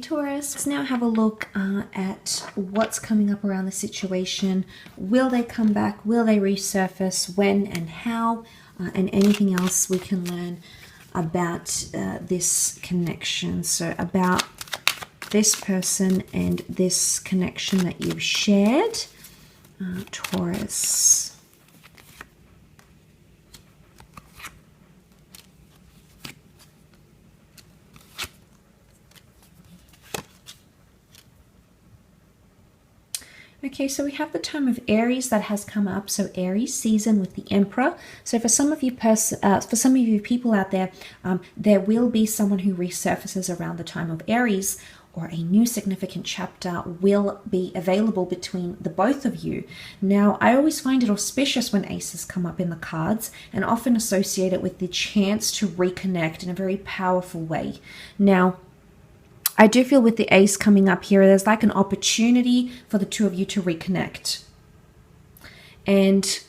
Taurus, let's now have a look at what's coming up around the situation. Will they come back? Will they resurface? When and how? And anything else we can learn about this connection. So about this person and this connection that you've shared. Taurus. Okay, so we have the time of Aries that has come up. So Aries season with the Emperor. So for some of you people out there, there will be someone who resurfaces around the time of Aries, or a new significant chapter will be available between the both of you. Now, I always find it auspicious when aces come up in the cards, and often associate it with the chance to reconnect in a very powerful way. Now, I do feel with the ace coming up here, there's like an opportunity for the two of you to reconnect. And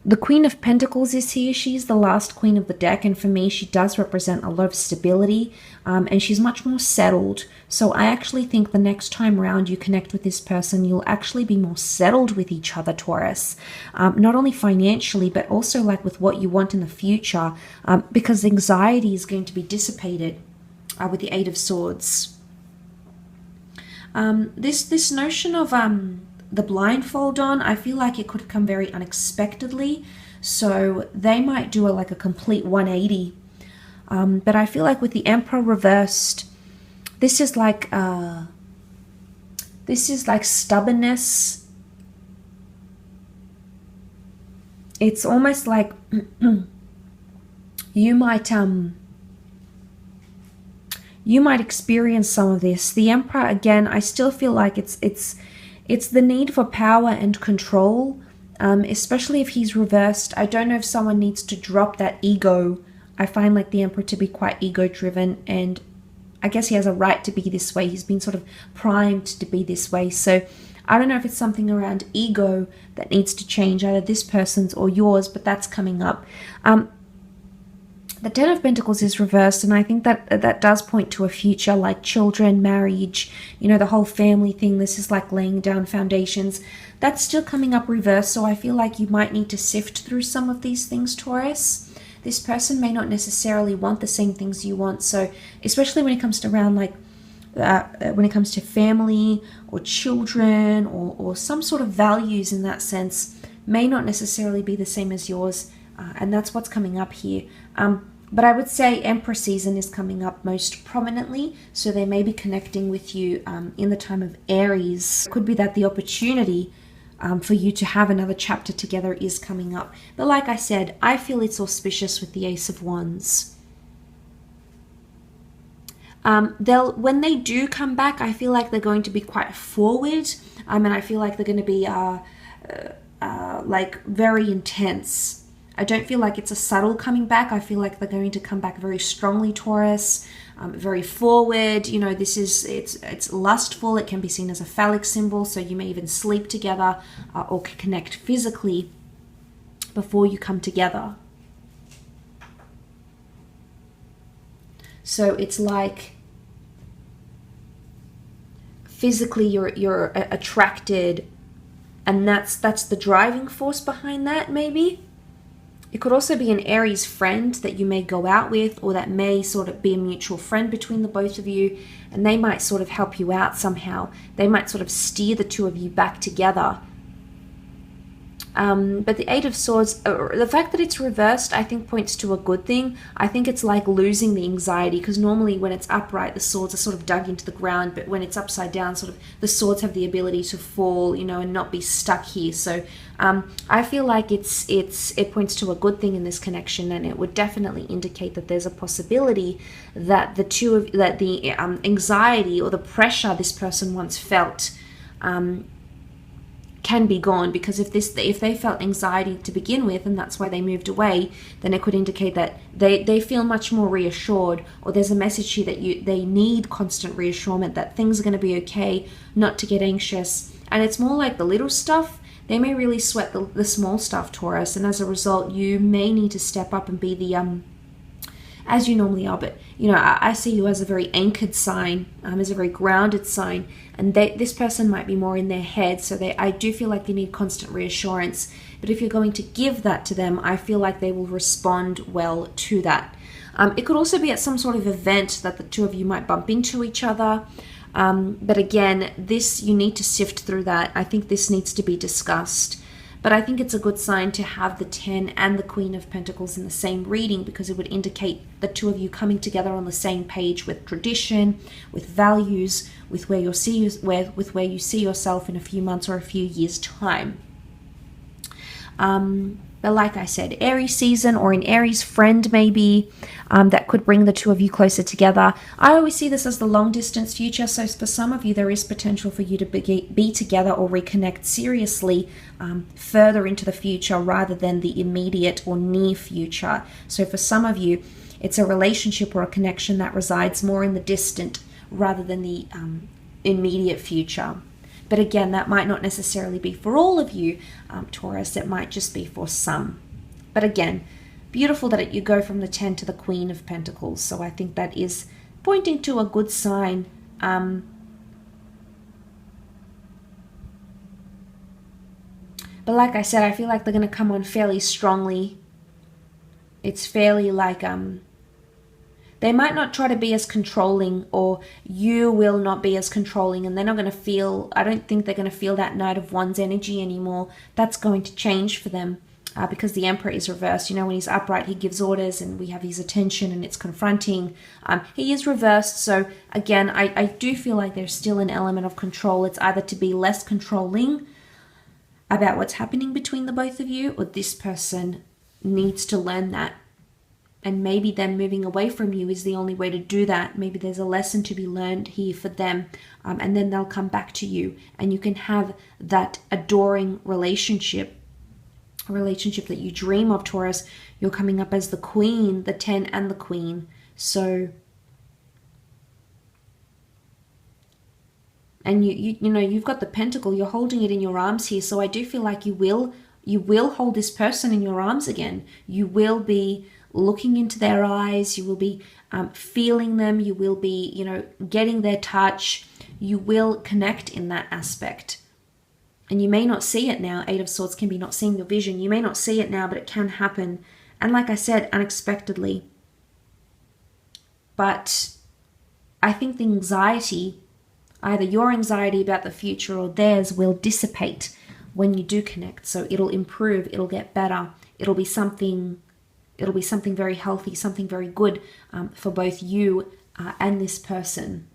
the Queen of Pentacles is here. She's the last queen of the deck. And for me, she does represent a lot of stability. And she's much more settled. So I actually think the next time around you connect with this person, you'll actually be more settled with each other, Taurus. Not only financially, but also like with what you want in the future. Because anxiety is going to be dissipated. With the Eight of Swords. This notion of the blindfold on, I feel like it could come very unexpectedly. So they might do like a complete 180. But I feel like with the Emperor reversed, this is like stubbornness. It's almost like you might experience some of this. The Emperor, again, I still feel like it's the need for power and control, especially if he's reversed. I don't know if someone needs to drop that ego. I find like the Emperor to be quite ego-driven, and I guess he has a right to be this way. He's been sort of primed to be this way. So I don't know if it's something around ego that needs to change, either this person's or yours, but that's coming up. The Ten of Pentacles is reversed, and I think that does point to a future like children, marriage, you know, the whole family thing. This is like laying down foundations. That's still coming up reversed, so I feel like you might need to sift through some of these things, Taurus. This person may not necessarily want the same things you want, so especially when it comes to around like when it comes to family or children or some sort of values in that sense, may not necessarily be the same as yours, and that's what's coming up here. But I would say Emperor season is coming up most prominently, so they may be connecting with you in the time of Aries. It could be that the opportunity for you to have another chapter together is coming up. But like I said, I feel it's auspicious with the Ace of Wands. When they do come back, I feel like they're going to be quite forward, and I feel like they're going to be like very intense. I don't feel like it's a subtle coming back. I feel like they're going to come back very strongly, Taurus, very forward. You know, it's lustful. It can be seen as a phallic symbol, so you may even sleep together or connect physically before you come together. So it's like physically you're attracted, and that's the driving force behind that, maybe. It could also be an Aries friend that you may go out with, or that may sort of be a mutual friend between the both of you, and they might sort of help you out somehow. They might sort of steer the two of you back together. But the Eight of Swords, the fact that it's reversed, I think points to a good thing. I think it's like losing the anxiety, because normally when it's upright, the swords are sort of dug into the ground, but when it's upside down, sort of the swords have the ability to fall, you know, and not be stuck here. So I feel like it points to a good thing in this connection, and it would definitely indicate that there's a possibility that the anxiety or the pressure this person once felt can be gone, because if they felt anxiety to begin with and that's why they moved away, then it could indicate that they feel much more reassured, or there's a message here that they need constant reassurance that things are going to be okay, not to get anxious. And it's more like the little stuff. They may really sweat the small stuff, Taurus, and as a result you may need to step up and be the as you normally are. But, you know, I see you as a very anchored sign, as a very grounded sign. And this person might be more in their head. So I do feel like they need constant reassurance. But if you're going to give that to them, I feel like they will respond well to that. It could also be at some sort of event that the two of you might bump into each other. But again, you need to sift through that. I think this needs to be discussed. But I think it's a good sign to have the 10 and the Queen of Pentacles in the same reading, because it would indicate the two of you coming together on the same page with tradition, with values, with where you see yourself in a few months or a few years' time. But like I said, Aries season, or an Aries friend maybe, that could bring the two of you closer together. I always see this as the long distance future. So for some of you, there is potential for you to be together or reconnect seriously further into the future rather than the immediate or near future. So for some of you, it's a relationship or a connection that resides more in the distant rather than the immediate future. But again, that might not necessarily be for all of you, Taurus. It might just be for some. But again, beautiful that you go from the 10 to the Queen of Pentacles. So I think that is pointing to a good sign. But like I said, I feel like they're going to come on fairly strongly. It's fairly like... they might not try to be as controlling, or you will not be as controlling, and they're not going to feel, I don't think they're going to feel that Knight of Wands energy anymore. That's going to change for them because the Emperor is reversed. You know, when he's upright, he gives orders and we have his attention and it's confronting. He is reversed. So again, I do feel like there's still an element of control. It's either to be less controlling about what's happening between the both of you, or this person needs to learn that. And maybe them moving away from you is the only way to do that. Maybe there's a lesson to be learned here for them. And then they'll come back to you. And you can have that adoring relationship. A relationship that you dream of, Taurus. You're coming up as the Queen, the 10 and the Queen. So... and you know, you've got the Pentacle. You're holding it in your arms here. So I do feel like you will hold this person in your arms again. You will be... looking into their eyes, you will be feeling them, you will be, you know, getting their touch, you will connect in that aspect. And you may not see it now. 8 of Swords can be not seeing your vision. You may not see it now, but it can happen. And like I said, unexpectedly. But I think the anxiety, either your anxiety about the future or theirs, will dissipate when you do connect. So it'll improve, it'll get better, it'll be something very healthy, something very good for both you and this person.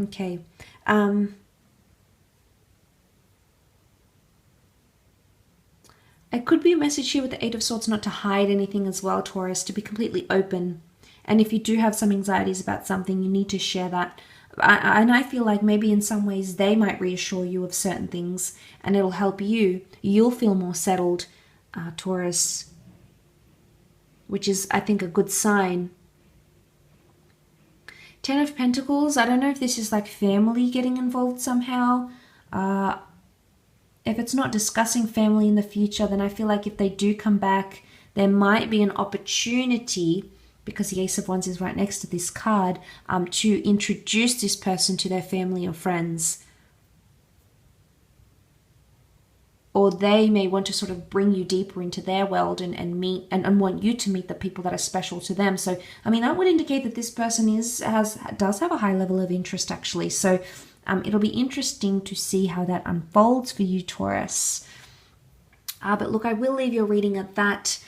Okay. It could be a message here with the 8 of Swords not to hide anything as well, Taurus, to be completely open. And if you do have some anxieties about something, you need to share that. And I feel like maybe in some ways they might reassure you of certain things and it'll help you. You'll feel more settled, Taurus, which is, I think, a good sign. 10 of Pentacles, I don't know if this is like family getting involved somehow. If it's not discussing family in the future, then I feel like if they do come back, there might be an opportunity, because the Ace of Wands is right next to this card, to introduce this person to their family or friends. Or they may want to sort of bring you deeper into their world and meet and want you to meet the people that are special to them. So, I mean, that would indicate that this person does have a high level of interest, actually. So it'll be interesting to see how that unfolds for you, Taurus. But look, I will leave your reading at that.